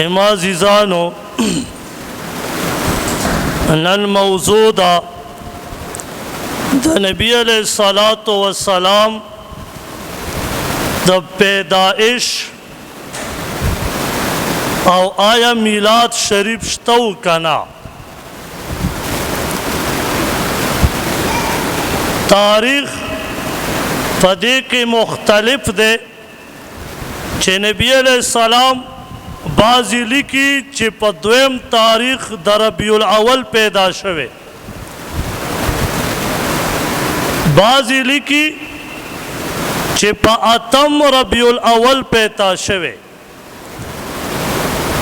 اما عزیزانو نن موضوع دا نبی علیہ الصلوۃ والسلام د پیدائش او آیا میلاد شریف شتو کنا تاریخ پدې کې مختلف ده چې نبی علیہ السلام بعضی لیکي چې په دویم تاریخ د ربیع الاول پیدا شوه بعضی لیکي چې په اتم ربیع الاول پیدا شوه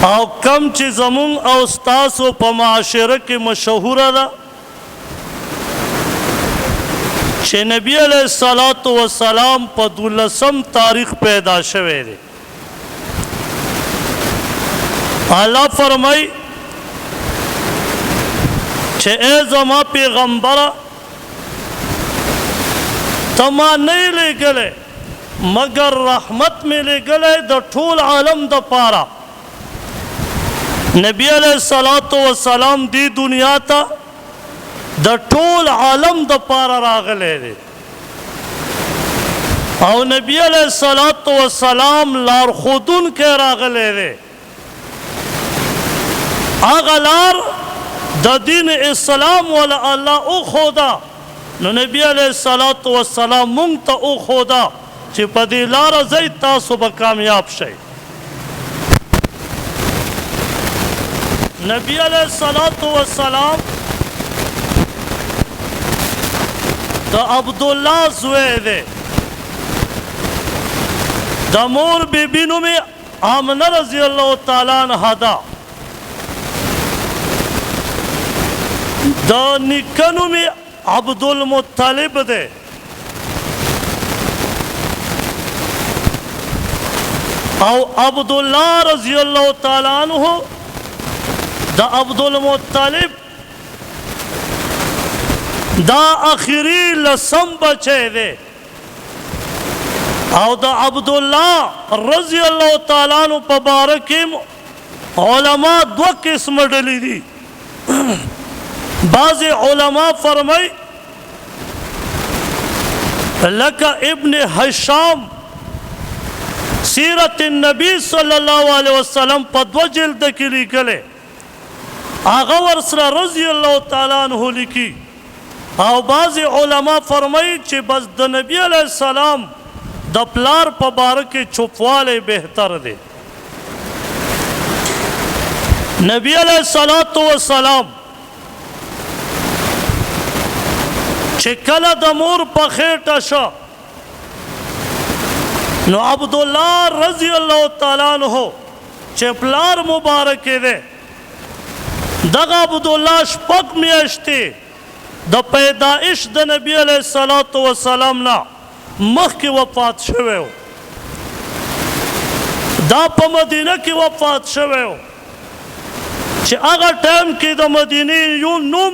او کم چې زمون او استاسو په معاشره کې مشهوره ده چې نبی علیہ الصلوۃ والسلام په 12 تاریخ پیدا شوه دی اللہ فرمائی چھے اے زما پیغمبرہ تما نہیں لے گلے مگر رحمت میں لے گلے دا ٹھول عالم دا پارا نبی علیہ الصلوۃ والسلام دی دنیا تا دا ٹھول عالم دا پارا راغلے دے او نبی علیہ الصلوۃ والسلام لار خودن کے راغلے دے اغلار د دین اسلام ولا الله او خدا نو نبی علیہ الصلوۃ والسلام مونږ ته او خدا چې په دې لار زئی تاسو به کامیاب شئ نبی علیہ الصلوۃ والسلام د عبدالله زوی دی د مور بیبی نوم آمنه رضی الله تعالی عنها ده دا نکنو میں عبدالمطلب دے او عبداللہ رضی اللہ تعالیٰ عنہ دا عبدالمطلب دا آخری لسم بچے دے او دا عبداللہ رضی اللہ تعالیٰ عنہ پبارکیم علماء دو قسم ڈلی دی بعض علماء فرمائی لکا ابن حشام سیرت النبی صلی اللہ علیہ وسلم پا دو جلد کی لکلے آغا ورسر رضی اللہ تعالیٰ عنہ لکی او بعض علماء فرمائی چھ بس دا نبی علیہ السلام دا پلار پا بارک چھپوالے بہتر دے نبی علیہ السلام چې کله د مور په خېټه شو نو عبدالله رضی الله تعالی عنہ چې پلار مبارک دی دغه عبدالله شپږ میاشتې د پیدائش د نبی علیہ الصلوۃ والسلام نه مخکې وفات شوی و دا په مدینه کې وفات شوی و چې هغه ټایم کې د مدینې یو نوم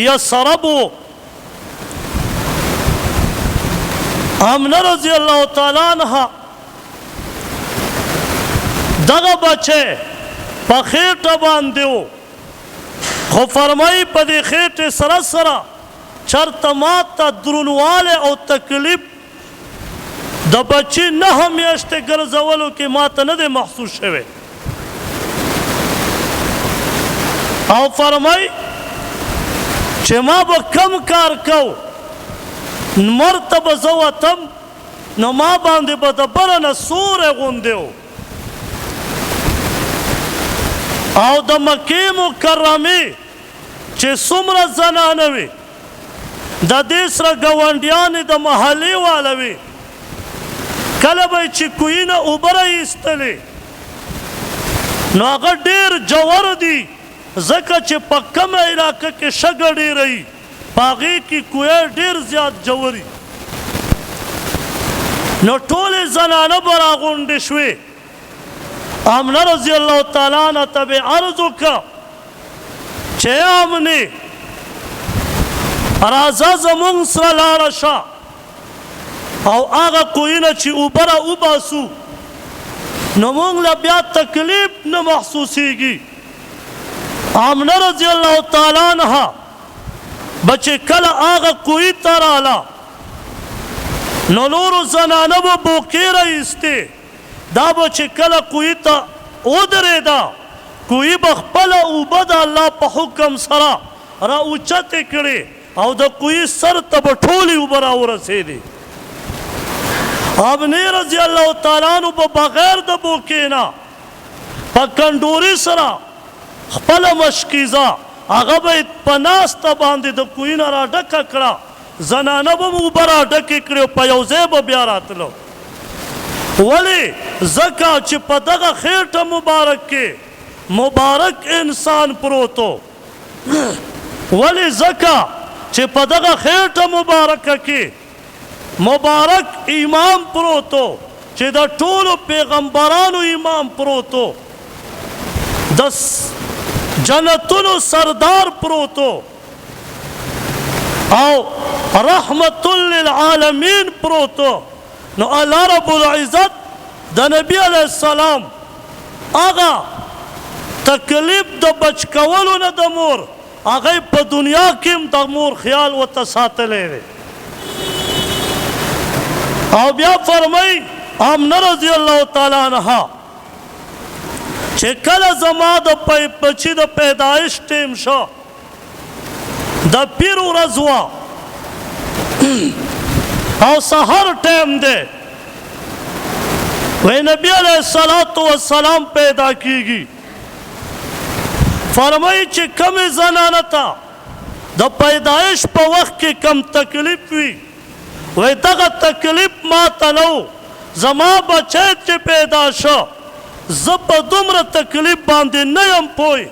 یثرب و آمنه رضی اللہ تعالیٰ عنہ دغه بچے پا خیٹه باندیو خو فرمائی پا دی خیٹه سرا سرا چرت ماتا درونواله او تکلیف د بچی نه میاشته ګرځولو کې ماته نه دی محسوس شوی او فرمائی چې ما به کم کار کو مرتب زواتم نو ما باندې به د بره نه سوری غوندې و او د مکې مکرمې چې څومره زنانه وي د دې سره ګاونډیانې د محلې واله وي کله به یې چې کوهي نه اوبه راایستلې نو هغه ډېر جوور دي ځکه چې په کومه علاقه کې شګه ډېره وي باغی کی کوئے ډیر زیاد جوری نو ټول زنانه برا غونډې شوې آمنه رضی الله تعالی عنها ته به عرض وکړه چې آمنې راځه زمونږ سره لاړه شه او هغه کوهي نه چې اوبه را وباسو نو مونږ له بیا تکلیف نه محسوسیږي. آمنه رضی الله تعالی عنها بچې کله هغه کوهي ته راله نو نورو زنانه به بوکې راایستې، دا به چې کله کوهي ته ودرېده کوهي به خپله اوبه د الله په حکم سره را اوچتې کړې او د کوهي سر ته به ټولې اوبه راورسېدې. آمنې رضی الله تعالی عنه به بغیر د بوکې نه په کنډوري سره خپله مشکیزه هغه به په ناسته باندې د کوهي نه را ډکه کړه، زنانه به اوبه را ډکې کړې او په یو ځای به بیا راتلو. ولې ځکه چې په دغه خېټه مبارک کې مبارک انسان پروت و. ولې ځکه چې په دغه خېټه مبارکه کې مبارک امام پروت و چې د ټولو پیغمبرانو امام پروت و، د جنتونو سردار پروت و او رحمت للعالمین پروت و. نو الله رب العزت د نبی علیہ السلام هغه تکلیف د بچ کولو نه د مور هغه په دنیا کې هم د مور خیال ورته ساتلی دی. او بیا فرمای آمنه رضی الله تعالی عنها چې کله زما د بچي د پیدایش ټیم شو د پیر ورځ وه او سحر ټیم دی، وی نبی علیہ السلام پیدا کیږي. فرمایي چې کمې زنانه ته د پیدایش په وخت کې کم تکلیف وي وی دغه تکلیف ما ته نه و، زما بچی چې پیدا شو زه په دومره تکلیف باندې نه یم پوی،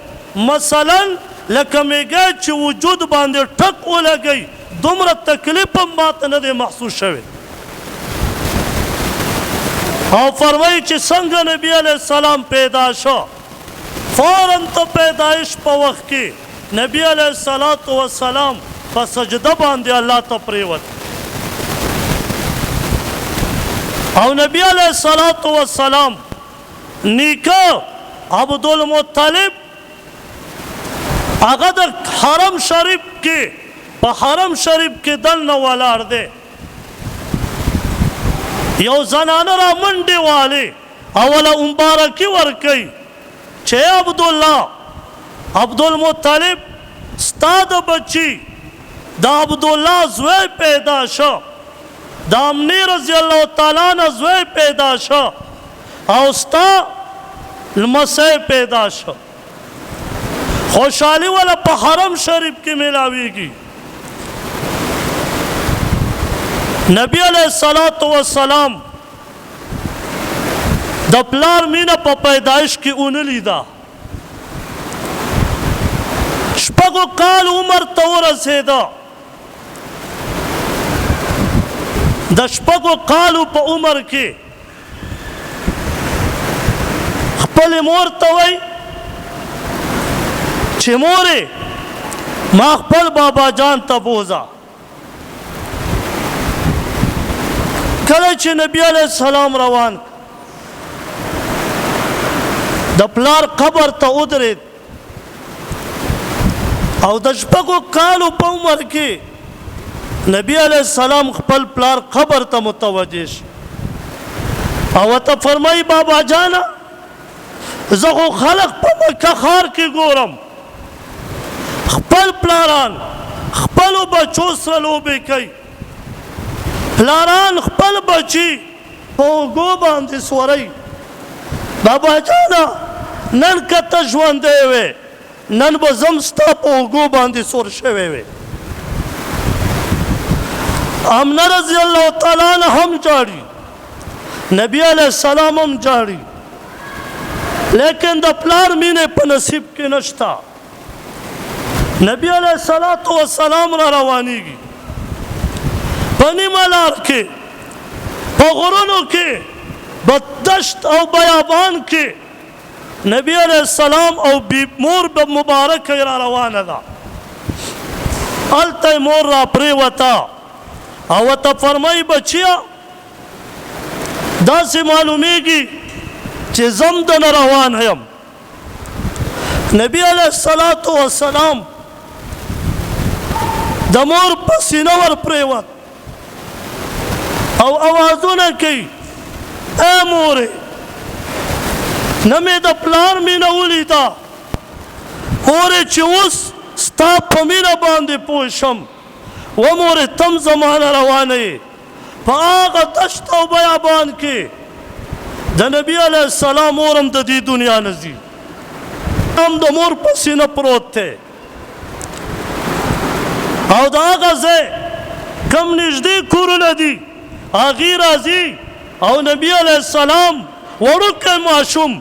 مثلا لکه میږی چې وجود باندې ټک ولګوي دومره تکلیف هم ما ته نه دی محسوس شوی. او فرمایي چې څنګه نبی علیہ السلام پیدا شو فوراً ته پیدایش په وخت کې نبی علیہ السلام په سجده باندې الله ته پریوت او نبی علیہ السلام نیکه عبدالمطلب هغه د حرم شریف کې په حرم شریف کې دننه ولاړ دی. یو زنانه را منډې والې اوله مبارکي ورکوي چې عبدالمطلب ستا د بچي د عبدالله زوی پیدا شو، د امنې رضی الله تعالی عنه زوی پیدا شو او ستا لمسی پیدا شو. خوشحالي ولا په حرم شریف کې میلاویږي. نبی علیہ السلام د پلار مینه په پیدایش کې اونه لیدا، شپږو کال عمر ته ورسېده، د شپږو کالو په عمر کې خپل مور ته وای چې مورې ما خپل بابا جان ته بوزه. کله چې نبی علیہ السلام روان د پلار قبر ته ودرېد او د شپږو کالو په عمر کې نبی علیہ السلام خپل پلار قبر ته متوجه شو او ته فرمایي بابا جانا زه خو خلق په مکه ښار کې ګورم خپل پلاران خپلو بچو سره لوبې کوي، پلاران خپل بچي په اوږو باندې سوروي. بابا جانا نن که ته ژوندی وې نن به زم ستا په اوږو باندې سور شوی وې. آمنه رضی الله تعالی عنها هم جاړي، نبی علیہ السلام هم جاړي، لیکن د پلار مینې په نصیب کې نشته. نبی علیہ السلام را روانیږي په نیمه لار کې په غرونو کې په دشت او بیابان کې نبی علیہ السلام او مور مبارکه را روانه ده. هلته مور را پریوته او ته فرمایي بچیا داسې معلومیږي چې زم د نه روان یم. نبی علیه الصلاة والسلام د مور په سینه ور پرېوت او اوازونه کوي ای مورې نه مې د پلار مینه ولیده مورې چې اوس ستا په مینه باندې پوه شم و مورې تم زمانه روانه یې په هغه دشت او بیابان کې د نبي علیه السلام مور هم د دې دنیا نه ځي هم د مور په سینه پروت دی او د هغه ځای کم نږدې کورونه دي هغې راځي او نبي علیه السلام وړوکی ماشوم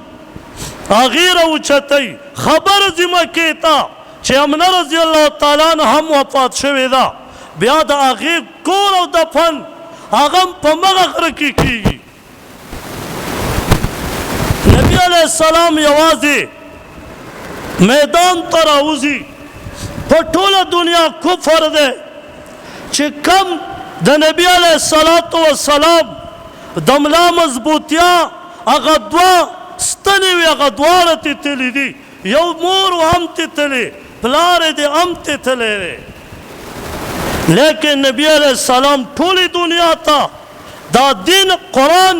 هغې راوچتی خبر ځي مکې ته چې امنه رضی الله تعالی عنها هم وفات شوې ده بیا د هغې کور او دفن هغه هم په مغه غره کې کېږي. نبي علیه السلام یوازې میدان ته راوځي په ټوله دنیا کفر دی چې کم د نبي علیه الصلاة والسلام د ملا مضبوطیا هغه دوه ستنې وي هغه دواړه تېتلي دي یو مور هم تېتلې پلار یې دې هم تېتلی دی لیکن نبی علیه السلام ټولې دنیا ته دا دین قرآن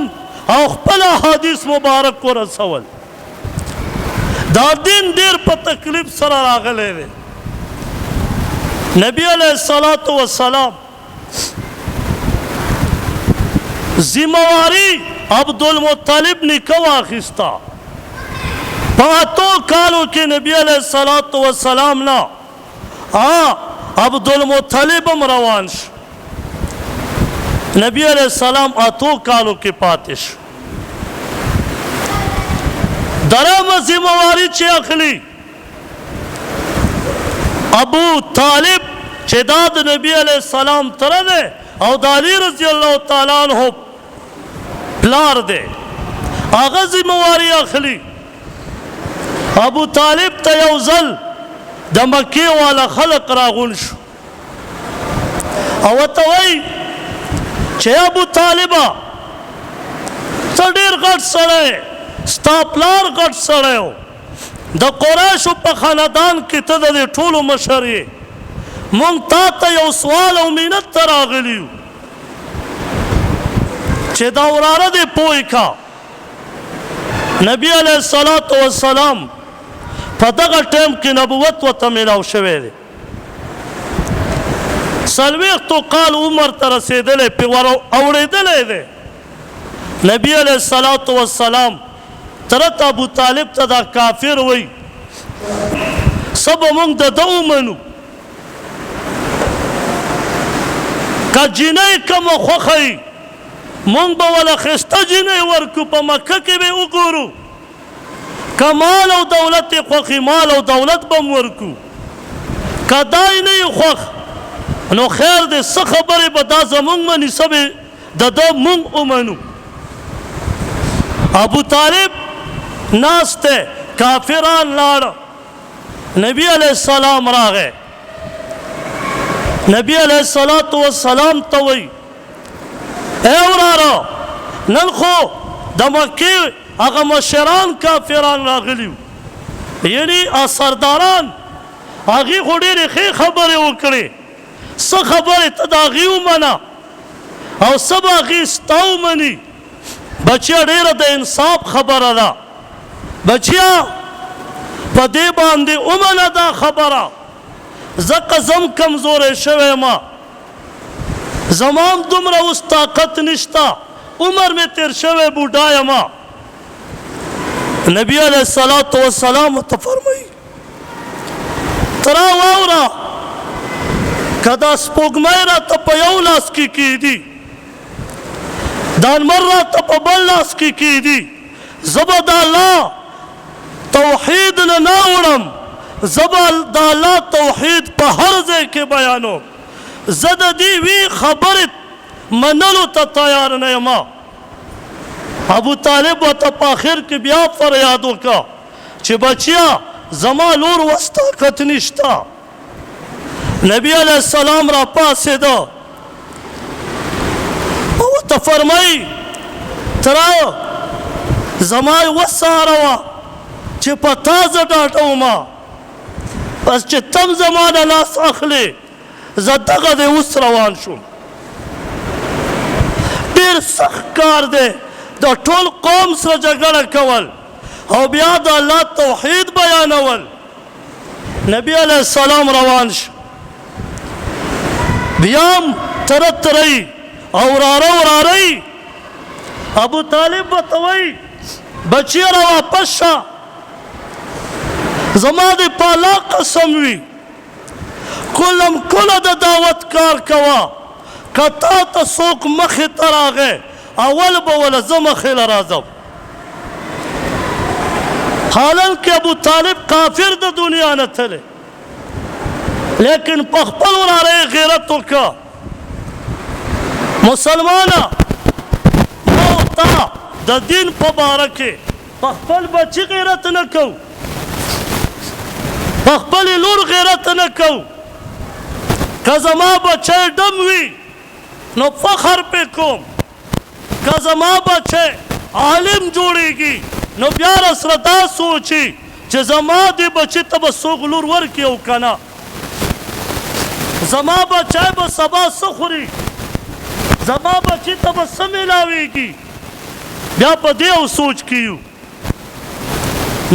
او خپل احادیث مبارک ورسول. دا دین ډېر په تکلیف سره راغلی دی. نبی علیه الصلاة والسلام ذمواري عبدالمطلب نیکه واخیسته په 8 کالو کې نبی علیه الصلاة والسلام نه عبدالمطلب هم روان شو. نبی علیه السلام 8 کالو کې پاتې شو. درېیمه ذمواري چې اخلي ابو طالب چې دا د نبی علیه السلام تره دی او د علي رضی الله تعالی عنه پلار دی هغه ذمواري اخلي. ابو طالب ته یو ځل د مکې والا خلق راغون شو او ورته وایي چې ابو طالبه ته ډېر غټ سړی ستا پلار غټ سړی و د قریشو په خاندان کې ته د دې ټولو مشر یې مونږ تا ته یو سوال او منت ته راغلي یو چې دا وراره دې پوه کا. نبی علیه الصلاة والسلام په دغه ټیم کې نبوت ورته میلاو شوی دی 40 کال عمر ته رسېدلی پې ور اورېدلی دی. نبی علیه الصلاة والسلام ترته ابو طالب ته دا کافر وی څه به مونږ د ده ومنو که جینۍ کومه خوښه وي مونږ به وله ښایسته جینۍ ورکو په مکه کې به وګورو که مال او دولت یې خوښ مال او دولت به م ورکو که دا یې نه یې خوښ نو خیر دی څه خبرې به دا زمونږ مني څه به د ده مونږ ومنو. ابو طالب ناست دی کافران لاړه نبی علیه السلام راغی نبی علیه الصلاة والسلام ته وایي ای وراره نن خو د مکې هغه مشران کافران راغلي وو یعنې سرداران هغې خو ډېرې ښې خبرې وکړې څه خبرې ته د هغې ومنه او څه به هغې ستا ومني بچیا ډېره د انصاف خبره ده بچیا په دې باندې ومنه دا خبره ځکه زم کمزوری شوی ما زما هم دومره اوس طاقت نشته عمر مې تېر شوی بوډا یمه. نبی علیه الصلاة والسلام ورته فرمایي ته را واوره که دا سپوږمۍ راته په یو لاس کې کېدي دا لمر راته په بل لاس کې کېدي زه به د الله توحید نه نه وړم زه به د الله توحید په هر ځای کې بیانوم زه د دې وی خبرې منلو ته تیار نه یم. ابو طالب ورته په آخر کې بیا فریاد وکړه چې بچیا زما لور وس طاقت نشته. نبی علیه السلام را پاڅېده او ورته فرمایي تره زما یوه سهاره وه چې په تا زه ډاډه ومه بس چې تم زما نه لاس اخلې زه دغه دی اوس روان شوم ډېر سخت کار دی د ټول قوم سره جګړه کول او بیا د الله توحید بیانول نبی علیه السلام روان شو بیا هم تره ترهی او وراره ورارهی ابو طالب به ته وایي بچیه را واپس شه زما د په الله قسم وي کلم کله د دعوت کار کوه که تا ته څوک مخې ته راغی اول به وله زه مخې له راځم حالانکه ابو طالب کافر د دنیا نه تللی لیکن په خپل وراره یې غیرت وکړه مسلمانه ما او تا د دین په باره کې په خپل بچي غیرت نه کوو په خپلې لور غیرت نه کوو که زما بچی ډم وي نو فخر پې کوم که زما بچی عالم جوړیږي نو بیا راسره دا سوچي چې زما دې بچي ته به څوک لور ورکړي او که نه زما بچی به سبا څه خوري زما بچي ته به څه میلاویږي بیا په دې او سوچ کې یو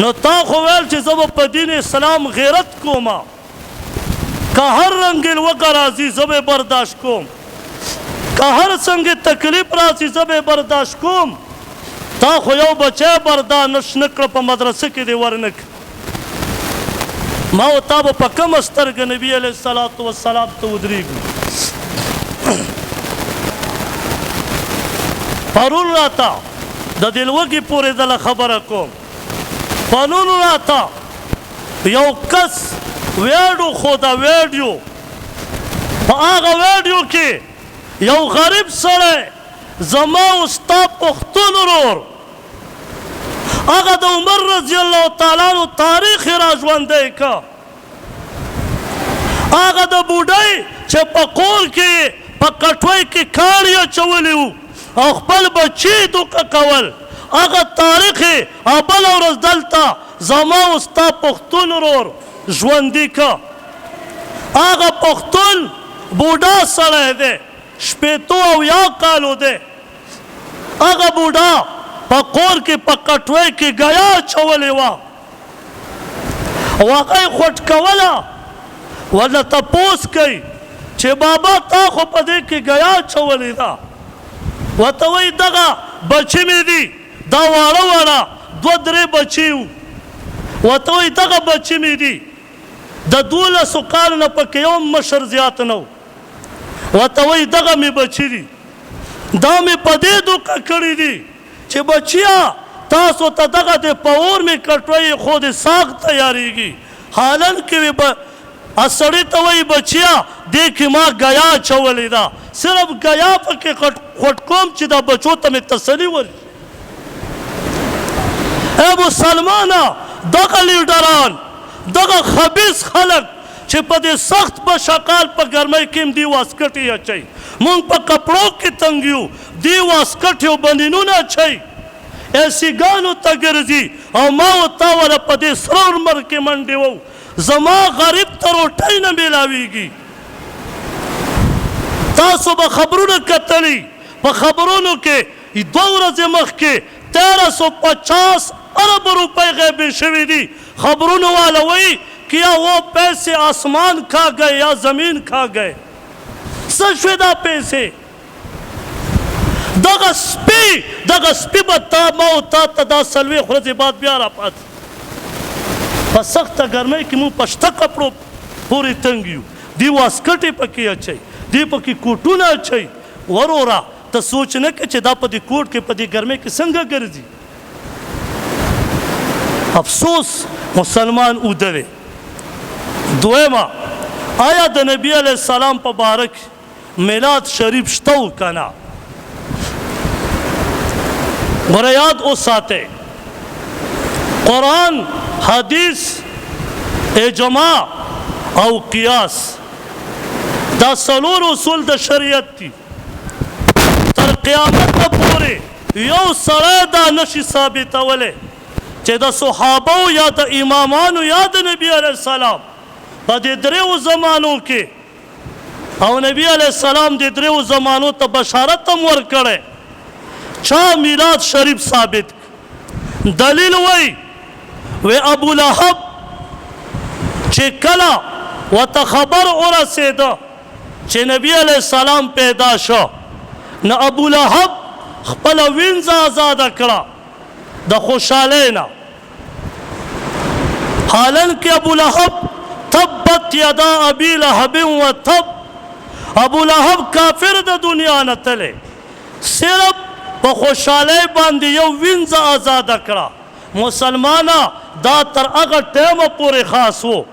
نو تا خو ویل چې زه به په دین اسلام غیرت کومه که هر رنګ لوږه راځي زه به برداشت کوم که هر څنګه تکلیف راځي زه به برداشت کوم تا خو یو بچی برداشت نه کړه په مدرسه کې دې ورنه کړه ما و تا به په کومه سترګه نبي علیه الصلاة والسلام ته ودرېږو پرون راته د دې لوږې پورېدله خبره کوم پرون راته یو کس ویډیو ښوده ویډیو په هغه ویډیو کې یو غریب سړی زما او ستا پښتون ورور هغه د عمر رضی الله تعالی عنه تاریخ یې را ژوندی که هغه د بوډۍ چې په کور کې په کټوۍ کې کاڼي اچولي وو او خپل بچي دوکه کول هغه تاریخ یې بله ورځ دلته زما او ستا پښتون ورور ژوندي که هغه پښتون بوډا سړی دی شپېتو او یا کالو دی هغه بوډا په کور کې په کټوۍ کې ګیا اچولې وه او هغه یې خوټ کوله ورنه تپوس کوي چې بابا تا خو په دې کې ګیا اچولې ده ورته وایي دغه بچي مې دي دا واړه واړه دوه درې بچي وو ورته وایي دغه بچي مې دي د 12 کالو نه پکې یو مشر زیات نه و ورته وایي دغه مې بچي دي دا مې په دې دوکه کړي دي چې بچیا تاسو ته دغه د په اور مې کټوۍ خو د ساغ تیارېږي حالانکې سړي ته وایي بچیا دې کې ما ګیا اچولې ده صرف ګیا پکې خوټ کوم چې دا بچو ته مې تسلي ورشي ای مسلمانه دغه لیډران دغه خبیث خلک چې په دې سخت مشقال په ګرمۍ کې هم دی واسکټې اچوي مونږ په کپړو کې تنګ یو دی واسکټې او بندینونه اچوي ایسیګانو ته ګرځي او ما و تا وله په دې سره لمر کې منډې وو زما غریب ته روټۍ نه میلاویږي تاسو به خبرونه کتلي په خبرونو کې 2 ورځې مخکې 1350 ارب روپۍ غیبې شوي دي خبرونه والا وایي کہ یا وہ پیسے آسمان کھا گئے یا زمین کھا گئے څه شوې دا پیسې دغه سپي به تا ما او تا ته دا 4 ورځې بعد بیا راپاڅي په سخته ګرمۍ کې مونږ په شته کپړو پورې تنګ یو دی واسکټې پکې اچوي دی پکې کوټونه اچوي وروره ته سوچ نه کوې چې دا په دې کوټ کې په دې ګرمۍ کې څنګه ګرځي افسوس مسلمان اوده دی دویمه آیا د نبی علیه السلام په باره کې میلاد شریف شته و که نه ګوره یاد وساتئ قرآن حدیث اجماع او قیاس دا 4 اصول د شریعت دي تر قیامت پورې یو سړی دا نشي ثابتولی چې د صحابو یا د امامانو یا د نبي علیه السلام په دې دریو زمانو کې او نبی علیه السلام دې دریو زمانو ته بشارت هم ورکړی چا میلاد شریف ثابت دلیل وی ابو لهب چې کله ورته خبر ورسېده چې نبی علیه السلام پیدا شو نو ابو لهب خپله وینځه ازاده کړه د خوشحالۍ نه حالانکه ابو لهب تبت یدا ابي لهب و تب ابو لهب کافر د دنیا نه تللی صرف په خوشحالۍ باندې یو وینځه ازاده کړه مسلمانه دا تر هغه ټیمه پورې خاص و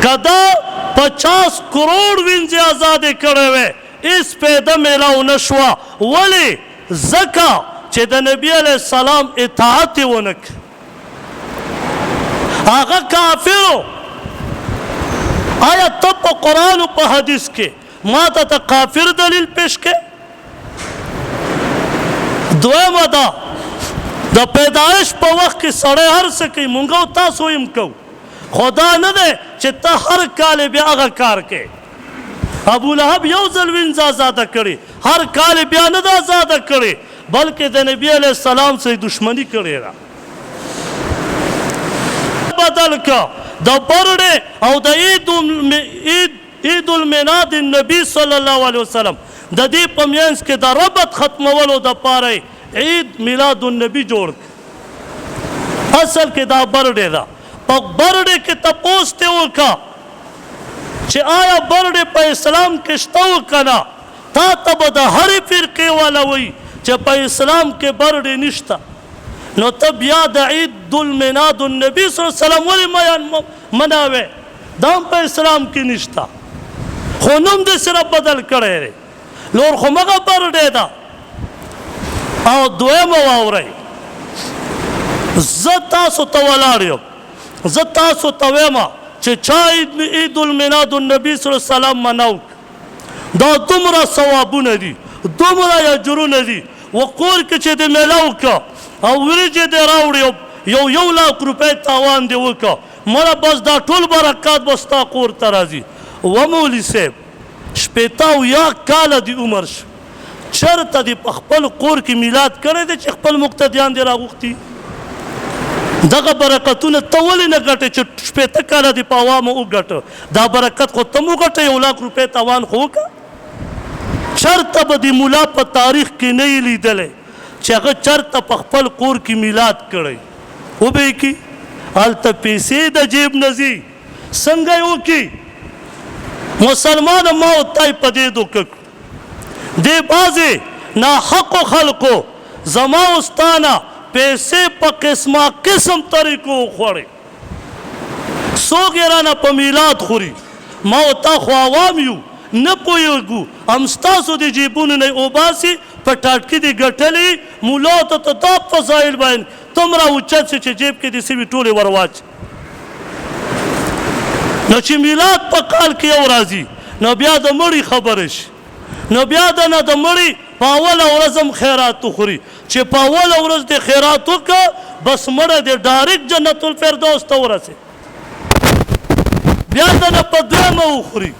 که دا 50 کروڑ وینځې ازادې کړې وې هېڅ پیده میلاو نه شوه ولې ځکه چې د نبي علیه السلام اطاعت یې ونه کړ هغه کافرو آیا ته په قرآن او په حدیث کې ما ته کافر دلیل پیش کې دویمه دا د پیدایش په وخت کې سړی هر څه کوي مونږ او تاسو هم کوو خو دا نه دی چې ته هر کال بیا هغه کار کوې ابو لهب یو ځل وینځه ازاده کړې هر کال بیا نه ده ازاده کړې بلکې د نبي علیه السلام سره دشمني کړې ده بدل که د برډې او د عید المیلاد النبي صلی الله علیه وسلم د دې په منځ کې د ربط ختمولو دپاره عید میلاد النبي جوړ اصل کې دا برډې ده په برډې کې تپوس ته وکړه چې آیا برډې په اسلام کې شته و که نه تا ته به د هرې فرقې والا وایي چې په اسلام کې برډې نشته نو ته بیا د عید المیلاد النبي صلی الله علیه وسلم ولې مناوې دا هم په اسلام کې نشته خو نوم دې صرف بدل کړی دی نور خو مغه برډې ده او دویمه واورئ زه تاسو ته ولاړ یم زه تاسو ته وایم چې چا عید المیلاد النبي صلی الله علیه وسلم مناو دا دومره ثوابونه دي دومره اجرونه دي و کور کې چې دې میله وکړه او وریجې دې راوړې یو لاک روپۍ تاوان دې وکړه مړه بس دا ټول برکات به ستا کور ته راځي و مولي صاحب 80 کاله دې عمر شو چېرته دې په خپل کور کې میلاد کړی دی چې خپل مقتدیان دې راغوښتي دغه برکتونه ته ولې نه ګټې چې 80 کاله دې په عوامو وګټه دا برکت خو ته هم وګټه 1 لاک روپۍ تاوان خو وکړه چېرته به د ملا په تاریخ کې نه یې لیدلی چې هغه چېرته په خپل کور کې میلاد کړی وبه یې کړي هلته پیسې د جیب نه ځي څنګه یې وکړي مسلمانه ما او تای په دې دوکه کړو دې بعضې ناحقو خلکو زما او ستا نه پیسې په قسمه قسم طریقو وخوړې څوک یې رانه په میلاد خوري ما او تا خو عوام یو نه پوهېږو هم ستاسو د جیبونو نه یې وباسي په ټاټکي دې ګټلې ملاو ته ته دا فضایل بیان تمره اوچت شي چې جیب کې دې سوي ټولې ور واچي نو چې میلاد په کال کې یو راځي نو بیا د مړي خبره شي نو بیا د نه د مړي په اوله ورځ هم خیرات وخوري چې په اوله ورځ دې خیرات وکړه بس مړه دې ډایرکټ جنت الفردوس ته ورسې بیا د نه په دویمه وخوري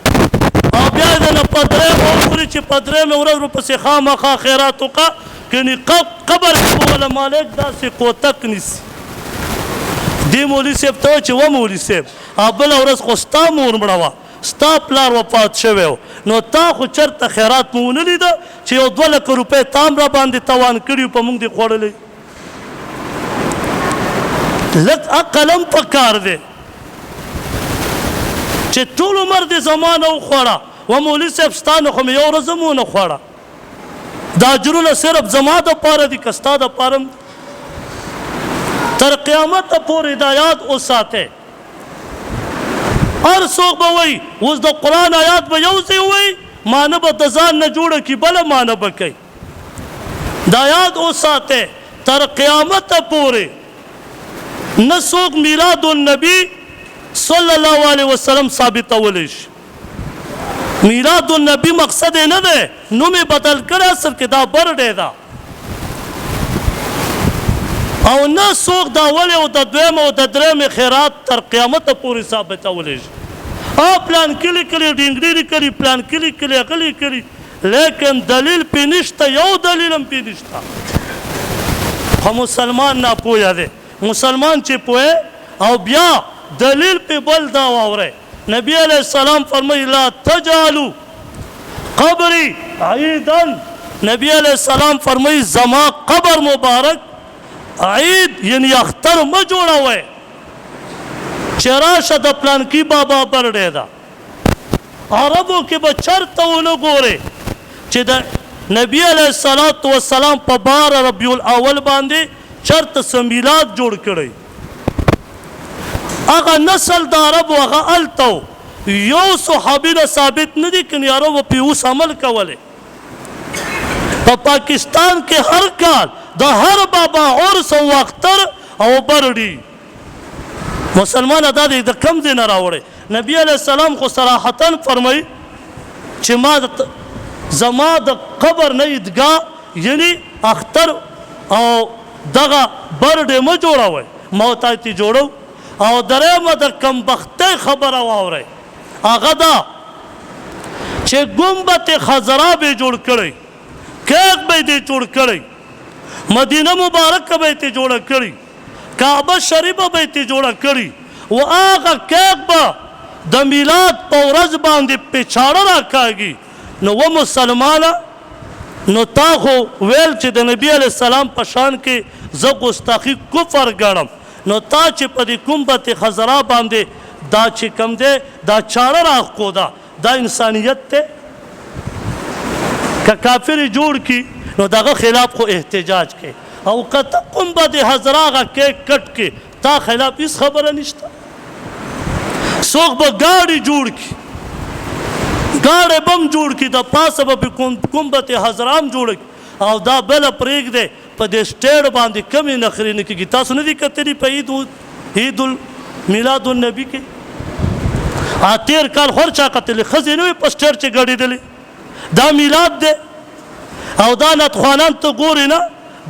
او بیا د نه په درېیمه وخوري چې په درېیمه ورځ ورپسې خامخا خیرات وکړه کني قبر کې به وله مالک داسې کوتک نیسي دې مولي صاحب ته وایي چې و مولي صاحب بله ورځ خو ستا مور مړه وه ستا پلار وفات شوی و نو تا خو چېرته خیرات مو ونه لیده چې یو 2 لکه روپۍ تا هم راباندې توان کړي په موږ دې خوړلی لږ عقل هم پکار دی چې ټول عمر دې زما نه وخوړه و مولي صاحب ستا نه خو مې یو ورځ هم ونه خوړه دا اجرونه صرف زما دپاره دي که ستا دپاره هم تر قیامته پورې دا یاد وساتئ هر څوک به وایي اوس د قرآن آیات به یو ځای وایي معنه به د ځان نه جوړه کړي بله معنه به کوي دا یاد وساتئ تر قیامته پورې نه څوک میلاد النبي صلی الله علیه وسلم ثابتولی شي میلاد النبی مقصد یې نه دی، نوم یې بدل کړی، اصل کې دا برډې ده. او نه څوک د اول او د دویم او د درېمې خیرات تر قیامته پورې ثابتولی شي. پلان کلي کلي ډینګري لیکلي، پلان کلي کلي هغه لیکلي، لیکن دلیل پې نشته، یو دلیل هم پې نشته. خو مسلمان ناپوهه دی. مسلمان چې پوهه او بیا دلیل پې بل دا واورئ. نبی علیہ السلام فرمایي لا تجعلوا قبري عیدا. نبی علیہ السلام فرمایي زما قبر مبارک عید یعنی اختر مه جوړوئ چې راشه د پلانکي بابا برډې ده. عربو کې به چرته ونه ګورې چې د نبی علیه السلام په 12 ربیع الاول باندې چرته څه میلاد جوړ کړی. هغه نسل د عربو هغه هلته و. یو صحابي نه ثابت نه دي که عربو پې اوس عمل کولی. په پاکستان کې هر کال د هر بابا عرس او اختر او برډي. مسلمان دا دی د کم ځای نه راوړی. نبی علیه السلام خو صراحتا فرمایي چې زما د قبر نه عیدګاه یعنی اختر او دغه برډې مه جوړوئ، ما ورته یې جوړو. او درېیمه د کمبختۍ خبره واورئ، هغه ده چې ګمبت خضرا به یې جوړ کړی، کیک به یې جوړ کړی، مدینه مبارکه به یې جوړه کړې، کعبه شریفه به یې جوړه کړې. و هغه کیک به د میلاد په ورځ باندې پیچاړه راکاږي. نو و مسلمانه، نو تا خو ویل چې د نبی علیه السلام په شان کې زه ګستاخي کفر ګڼم. نو تا چې په دې ګمبت خضرا باندې دا چې کوم دی دا چاړه راښکوده، دا انسانیت دی؟ که کافر یې جوړ کړي نو دغه خلاف خو احتجاج کوي، او که ته ګمبت خضرا هغه کیک کټ کړي تا خلاف هېڅ خبره نشته. څوک به ګاډي جوړ کړي، ګاډی به هم جوړ کړي، د پاسه به ګمبت خضرا هم جوړه کړي، او دا بله پرېږدی په دې سټیډ باندې کمې نخرې نه کېږي. تاسو نه دي کتلي په عید میلاد النبي کې؟ تېر کال خو هر چا کتلې، ښځې نه وې په سټیډ چې ګډېدلې. دا میلاد دی. او دا نعتخوانان ته ګورې نه،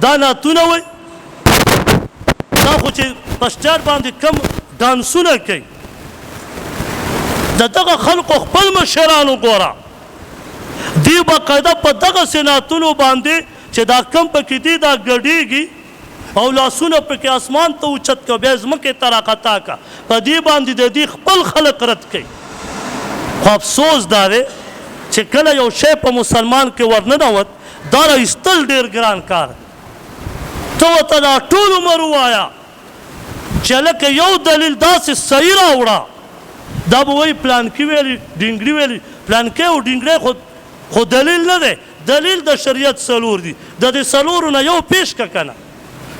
دا نعتونه وایي، دا خو چې په سټیډ باندې کم ډانسونه کوي. د دغه خلکو خپل مشران وګوره، دوی باقاعده په دغسې نعتونو باندې چې دا کم پکې دي دا ګډېږي او لاسونه پکې اسمان ته اوچت که بیا ځمکې ته راقطا که، په دې باندې د دې خپل خلک رد کوي. خو افسوس دا دی چې کله یو شی په مسلمان کې ورننوت دا رایستل ډېر ګران کار. ته ورته دا ټول عمر ووایه چې هلکه یو دلیل داسې صحیح راوړه، دا به وایي پلانکي ویلي ډینګري ویلي. پلانکی او ډینګری خو دلیل نه دی. دلیل د شریعت څلور دي، د دې څلورو نه یو پیش که که نه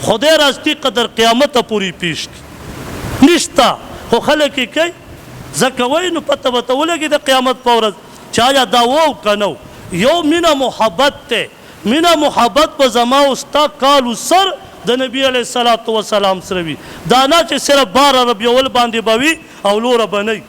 خدای راستی قدر قیامته پورې پیش کړي نشته. خو خلک یې کوي، ځکه وایي نو پته به ته ولګي د قیامت په ورځ چې آیا دا و که نه و. یو مینه محبت دی، مینه محبت به زما او ستا کالو سر د نبی علیه السلام سره وي. دا نه چې صرف 12 ربیع اول باندې به وي او لوره به نه وي.